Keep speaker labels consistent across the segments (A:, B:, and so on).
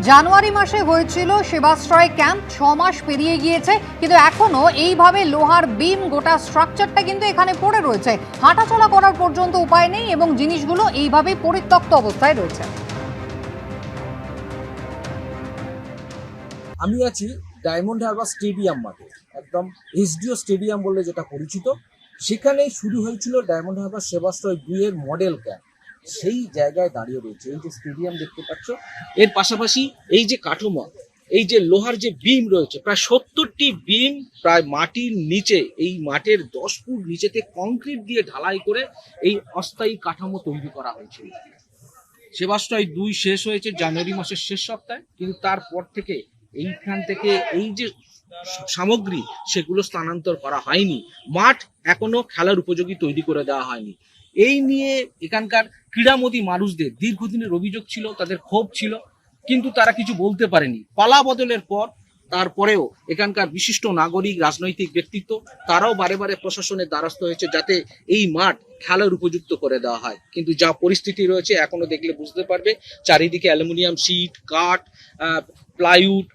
A: জানুয়ারি মাসে হয়েছিল সেবাশ্রয় ক্যাম্প, 6 মাস পেরিয়ে গিয়েছে, কিন্তু এখনো এইভাবে লোহার বিম গোটা স্ট্রাকচারটা কিন্তু এখানে পড়ে রয়েছে। হাঁটাচলা করার পর্যন্ত উপায় নেই এবং জিনিসগুলো এইভাবেই পরিত্যক্ত অবস্থায় রয়েছে।
B: আমি আছি ডায়মন্ড হারবার স্টেডিয়াম মাঠে, একদম এসডিও স্টেডিয়াম বলে যেটা পরিচিত। সেখানেই শুরু হয়েছিল ডায়মন্ড হারবার সেবাশ্রয় 2 এর মডেল ক্যাম্প। সেই জায়গায় দাঁড়িয়ে রয়েছে এই যে স্টেডিয়াম দেখতে পাচ্ছ, এর পাশাপাশি এই যে কাঠামো, এই যে লোহার যে বিম রয়েছে, প্রায় 70টি বিম প্রায় মাটির নিচে, এই মাঠের 10 ফুট নিচেতে কংক্রিট দিয়ে ঢালাই করে এই অস্থায়ী কাঠামো তৈরি করা হয়েছিল। সেবাশ্রয় 2 শেষ হয়েছে জানুয়ারি মাসের শেষ সপ্তাহে, কিন্তু তারপর থেকে এইখান থেকে এই যে সামগ্রী সেগুলো স্থানান্তর করা হয়নি। মাঠ এখনো খেলার উপযোগী তৈরি করে দেওয়া হয়নি। এই নিয়ে এখানকার ক্রীড়ামোদী মানুষদের দীর্ঘদিনের অভিযোগ ছিল, তাদের ক্ষোভ ছিল, কিন্তু তারা কিছু বলতে পারেনি। পালা বদলের পর তারপরেও এখানকার বিশিষ্ট নাগরিক, রাজনৈতিক ব্যক্তিত্ব তারাও বারে বারে প্রশাসনের দ্বারস্থ হয়েছে যাতে এই মাঠ খেলার উপযুক্ত করে দেওয়া হয়। কিন্তু যা পরিস্থিতি রয়েছে এখনো দেখলে বুঝতে পারবে, চারিদিকে অ্যালুমিনিয়াম শীট, কাঠ, প্লাইউড,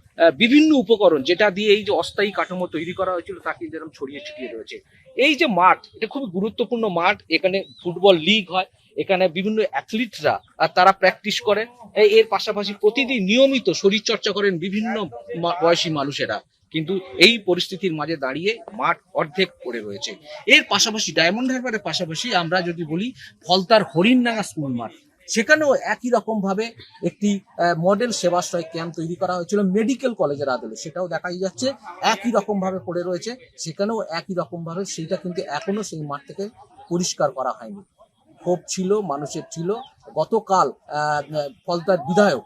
B: বিভিন্ন উপকরণ যেটা দিয়ে এই যে অস্থায়ী কাঠামো তৈরি করা হয়েছিল তা কিন্তু এরকম ছড়িয়ে ছিটিয়ে রয়েছে। এই যে মাঠ, এটা খুবই গুরুত্বপূর্ণ মাঠ। এখানে ফুটবল লিগ হয়, এখানে বিভিন্ন অ্যাথলিটরা তারা প্র্যাকটিস করে। এর পাশাপাশি প্রতিদিন নিয়মিত শরীর চর্চা করেন বিভিন্ন বয়সী মানুষেরা। কিন্তু এই পরিস্থিতির মাঝে দাঁড়িয়ে মাঠ অর্ধেক পড়ে রয়েছে। এর পাশাপাশি ডায়মন্ড হারবারের পাশাপাশি আমরা যদি বলি ফলতার হরিণডাঙ্গা স্কুল মাঠ, সেখানেও একই রকম ভাবে একটি মডেল সেবাশ্রয় ক্যাম্প তৈরি করা হয়েছিল মেডিকেল কলেজের আদলে, সেটাও দেখাই যাচ্ছে একই রকম ভাবে পড়ে রয়েছে। সেখানেও একই রকম ভাবে সেইটা কিন্তু এখনো সেই মাঠ থেকে পরিষ্কার করা হয়নি। ক্ষোভ ছিল, মানুষের ছিল। গতকাল ফলতার বিধায়ক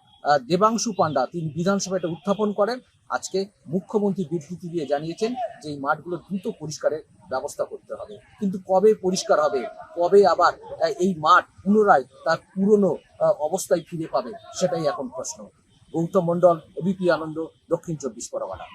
B: দেবাংশু পান্ডা তিনি বিধানসভায় এটা উত্থাপন করেন। আজকে মুখ্যমন্ত্রী বিবৃতি দিয়ে জানিয়েছেন যে এই মাঠগুলো দ্রুত পরিষ্কারের ব্যবস্থা করতে হবে। কিন্তু কবে পরিষ্কার হবে, কবে আবার এই মাঠ পুনরায় তার পুরনো অবস্থায় ফিরে পাবে, সেটাই এখন প্রশ্ন। গৌতম মণ্ডল, এবিপি আনন্দ, দক্ষিণ 24 পরগনা।